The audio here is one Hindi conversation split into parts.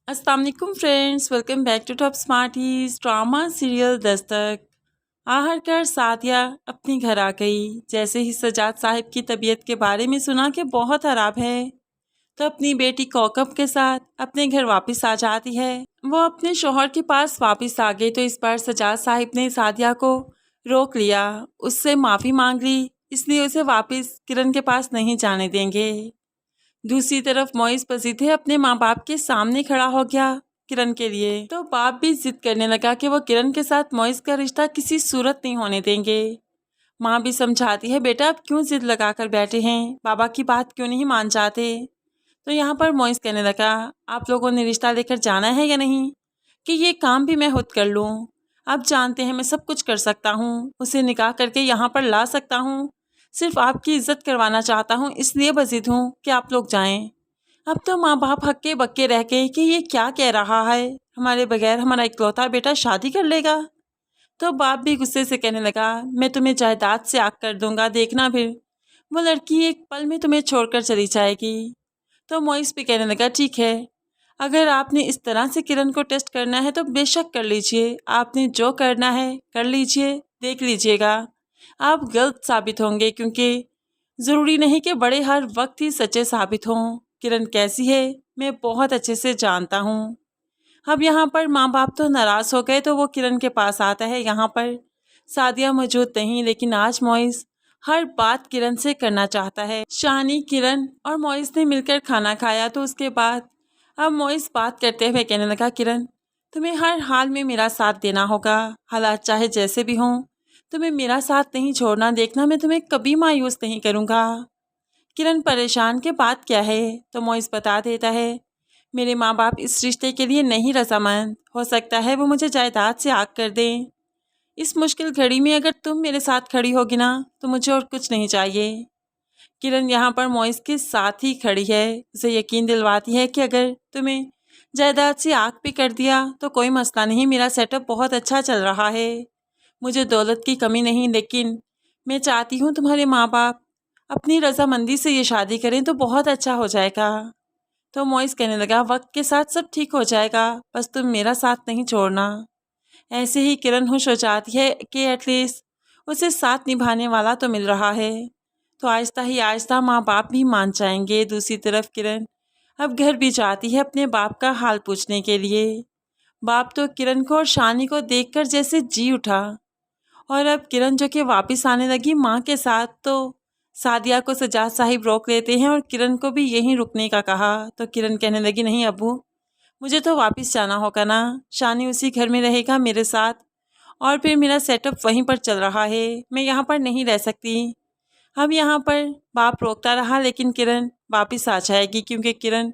अस्सलाम वालेकुम friends, welcome back to top smarties. Drama serial Dastak. आखिरकार सादिया अपने घर आ गई। जैसे ही सजाद साहिब की तबीयत के बारे में सुना कि बहुत ख़राब है, तो अपनी बेटी कौकब के साथ अपने घर वापस आ जाती है। वो अपने शोहर के पास वापस आ गई तो इस बार सजाद साहिब ने सादिया को रोक लिया, उससे माफ़ी मांग ली, इसलिए उसे वापस किरण के पास नहीं जाने देंगे। दूसरी तरफ मोइस पसीथे अपने माँ बाप के सामने खड़ा हो गया किरण के लिए, तो बाप भी जिद करने लगा कि वो किरण के साथ मोइस का रिश्ता किसी सूरत नहीं होने देंगे। माँ भी समझाती है, बेटा आप क्यों जिद लगा कर बैठे हैं, बाबा की बात क्यों नहीं मान जाते। तो यहाँ पर मोइस कहने लगा, आप लोगों ने रिश्ता लेकर जाना है या नहीं, कि ये काम भी मैं खुद कर लूँ। आप जानते हैं मैं सब कुछ कर सकता हूँ, उसे निकाह करके यहाँ पर ला सकता हूँ। सिर्फ आपकी इज्जत करवाना चाहता हूँ, इसलिए बजिद हूँ कि आप लोग जाएं। अब तो माँ बाप हक्के बक्के रह गए कि ये क्या कह रहा है, हमारे बगैर हमारा इकलौता बेटा शादी कर लेगा। तो बाप भी गुस्से से कहने लगा, मैं तुम्हें जायदाद से आग कर दूंगा, देखना फिर वो लड़की एक पल में तुम्हें छोड़कर चली जाएगी। तो मोइस भी कहने लगा, ठीक है, अगर आपने इस तरह से किरण को टेस्ट करना है तो बेशक कर लीजिए, आपने जो करना है कर लीजिए, देख लीजिएगा आप गलत साबित होंगे, क्योंकि ज़रूरी नहीं कि बड़े हर वक्त ही सच्चे साबित हों। किरण कैसी है मैं बहुत अच्छे से जानता हूँ। अब यहाँ पर माँ बाप तो नाराज़ हो गए, तो वो किरण के पास आता है। यहाँ पर सादिया मौजूद नहीं, लेकिन आज मोइस हर बात किरण से करना चाहता है। शानी, किरण और मोइस ने मिलकर खाना खाया, तो उसके बाद अब मोइस बात करते हुए कहने लगा, किरण तुम्हें हर हाल में मेरा साथ देना होगा, हालात चाहे जैसे भी हों, तुम्हें मेरा साथ नहीं छोड़ना, देखना मैं तुम्हें कभी मायूस नहीं करूँगा। किरण परेशान के बात क्या है, तो मोइस बता देता है, मेरे माँ बाप इस रिश्ते के लिए नहीं रजामंद, हो सकता है वो मुझे जायदाद से आग कर दें। इस मुश्किल घड़ी में अगर तुम मेरे साथ खड़ी होगी ना, तो मुझे और कुछ नहीं चाहिए। किरण यहाँ पर मोइस के साथ ही खड़ी है, उसे यकीन दिलवाती है कि अगर तुम्हें जायदाद से आग भी कर दिया तो कोई मसला नहीं, मेरा सेटअप बहुत अच्छा चल रहा है, मुझे दौलत की कमी नहीं, लेकिन मैं चाहती हूँ तुम्हारे माँ बाप अपनी रजामंदी से ये शादी करें तो बहुत अच्छा हो जाएगा। तो मोइस कहने लगा, वक्त के साथ सब ठीक हो जाएगा, बस तुम मेरा साथ नहीं छोड़ना। ऐसे ही किरण खुश हो जाती है कि एटलीस्ट उसे साथ निभाने वाला तो मिल रहा है, तो आहिस्ता ही आहिस्ता माँ बाप भी मान जाएंगे। दूसरी तरफ किरण अब घर भी जाती है अपने बाप का हाल पूछने के लिए। बाप तो किरण को और शानी को देखकर जैसे जी उठा, और अब किरण जो कि वापस आने लगी माँ के साथ, तो सादिया को सजाद साहिब रोक लेते हैं और किरण को भी यहीं रुकने का कहा। तो किरण कहने लगी, नहीं अबू, मुझे तो वापस जाना होगा ना, शानी उसी घर में रहेगा मेरे साथ, और फिर मेरा सेटअप वहीं पर चल रहा है, मैं यहाँ पर नहीं रह सकती। अब यहाँ पर बाप रोकता रहा, लेकिन किरण वापस आ जाएगी, क्योंकि किरण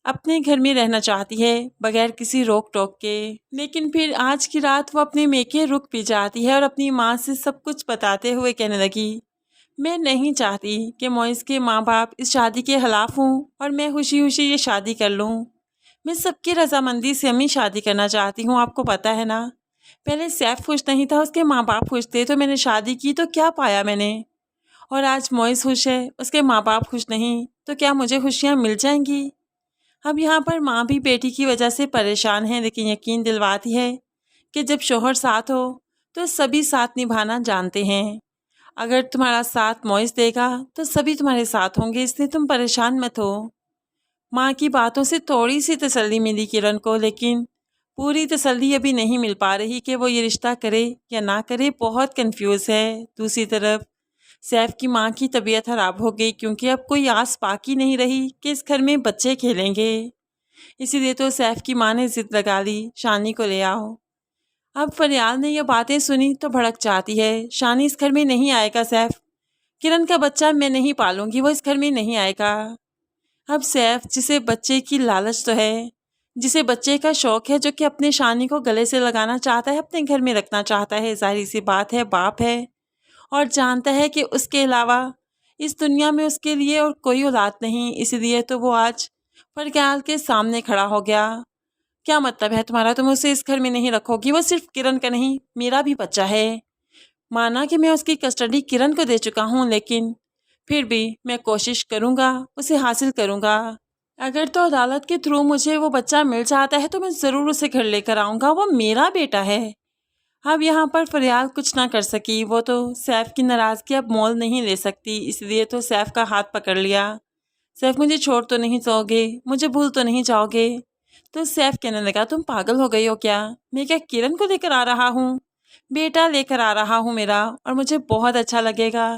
अपने घर में रहना चाहती है बगैर किसी रोक टोक के। लेकिन फिर आज की रात वो अपने मेके रुक भी जाती है और अपनी माँ से सब कुछ बताते हुए कहने लगी, मैं नहीं चाहती कि मोइस के माँ बाप इस शादी के खिलाफ हों और मैं खुशी खुशी ये शादी कर लूँ। मैं सबकी रजामंदी से अम्मी शादी करना चाहती हूँ, आपको पता है ना, पहले सैफ खुश नहीं था, उसके माँ बाप खुश थे, तो मैंने शादी की तो क्या पाया मैंने, और आज मोइस खुश है, उसके माँ बाप खुश नहीं, तो क्या मुझे खुशियाँ मिल जाएंगी। अब यहाँ पर माँ भी बेटी की वजह से परेशान है, लेकिन यकीन दिलवाती है कि जब शोहर साथ हो तो सभी साथ निभाना जानते हैं। अगर तुम्हारा साथ मोइस देगा तो सभी तुम्हारे साथ होंगे, इसलिए तुम परेशान मत हो। माँ की बातों से थोड़ी सी तसल्ली मिली किरण को, लेकिन पूरी तसल्ली अभी नहीं मिल पा रही कि वो ये रिश्ता करे या ना करे, बहुत कंफ्यूज है। दूसरी तरफ सैफ की माँ की तबीयत खराब हो गई, क्योंकि अब कोई आस बाकी नहीं रही कि इस घर में बच्चे खेलेंगे। इसीलिए तो सैफ की माँ ने जिद लगा ली, शानी को ले आओ। अब फरियाल ने यह बातें सुनी तो भड़क जाती है, शानी इस घर में नहीं आएगा सैफ, किरण का बच्चा मैं नहीं पालूंगी, वो इस घर में नहीं आएगा। अब सैफ, जिसे बच्चे की लालच तो है, जिसे बच्चे का शौक है, जो कि अपने शानी को गले से लगाना चाहता है, अपने घर में रखना चाहता है, जाहिर सी बात है बाप है और जानता है कि उसके अलावा इस दुनिया में उसके लिए और कोई औलाद नहीं, इसलिए तो वो आज फरख्याल के सामने खड़ा हो गया। क्या मतलब है तुम्हारा, तुम उसे इस घर में नहीं रखोगी, वो सिर्फ किरण का नहीं मेरा भी बच्चा है। माना कि मैं उसकी कस्टडी किरण को दे चुका हूँ, लेकिन फिर भी मैं कोशिश करूँगा, उसे हासिल करूँगा। अगर तो अदालत के थ्रू मुझे वो बच्चा मिल जाता है तो मैं ज़रूर उसे घर लेकर आऊँगा, वो मेरा बेटा है। अब यहाँ पर फरियाल कुछ ना कर सकी, वो तो सैफ की नाराज़गी अब मोल नहीं ले सकती, इसलिए तो सैफ का हाथ पकड़ लिया। सैफ, मुझे छोड़ तो नहीं जाओगे, मुझे भूल तो नहीं जाओगे? तो सैफ कहने लगा, तुम पागल हो गई हो क्या? मैं क्या किरण को लेकर आ रहा हूँ? बेटा लेकर आ रहा हूँ मेरा, और मुझे बहुत अच्छा लगेगा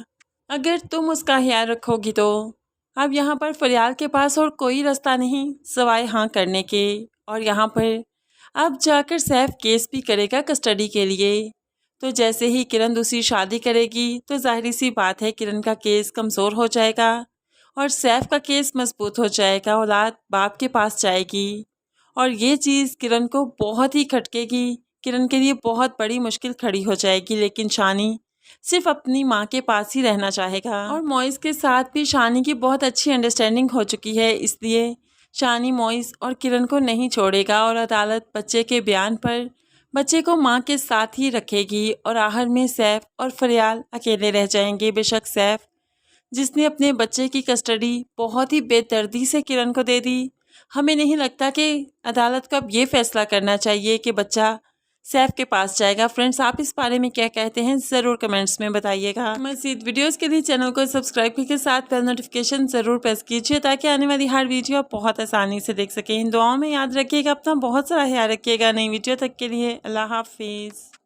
अगर तुम उसका ख्याल रखोगी तो। अब यहाँ पर फरियाल के पास और कोई रास्ता नहीं सवाए हाँ करने के, और यहाँ पर अब जाकर सैफ केस भी करेगा कस्टडी के लिए। तो जैसे ही किरण दूसरी शादी करेगी तो जाहिर सी बात है किरण का केस कमज़ोर हो जाएगा और सैफ का केस मजबूत हो जाएगा, औलाद बाप के पास जाएगी। और ये चीज़ किरण को बहुत ही खटकेगी, किरण के लिए बहुत बड़ी मुश्किल खड़ी हो जाएगी। लेकिन शानी सिर्फ अपनी माँ के पास ही रहना चाहेगा, और मोइस के साथ भी शानी की बहुत अच्छी अंडरस्टैंडिंग हो चुकी है, इसलिए शानी मोइस और किरण को नहीं छोड़ेगा। और अदालत बच्चे के बयान पर बच्चे को माँ के साथ ही रखेगी, और आखिर में सैफ और फरियाल अकेले रह जाएंगे। बेशक सैफ, जिसने अपने बच्चे की कस्टडी बहुत ही बेदर्दी से किरण को दे दी, हमें नहीं लगता कि अदालत को अब ये फैसला करना चाहिए कि बच्चा सैफ के पास जाएगा। फ्रेंड्स, आप इस बारे में क्या कहते हैं ज़रूर कमेंट्स में बताइएगा। मज़ीद वीडियोस के लिए चैनल को सब्सक्राइब करके साथ बेल नोटिफिकेशन ज़रूर प्रेस कीजिए ताकि आने वाली हर वीडियो आप बहुत आसानी से देख सकें। इन दुआओं में याद रखिएगा, अपना बहुत सारा ख्याल रखिएगा। नई वीडियो तक के लिए अल्लाह हाफिज़।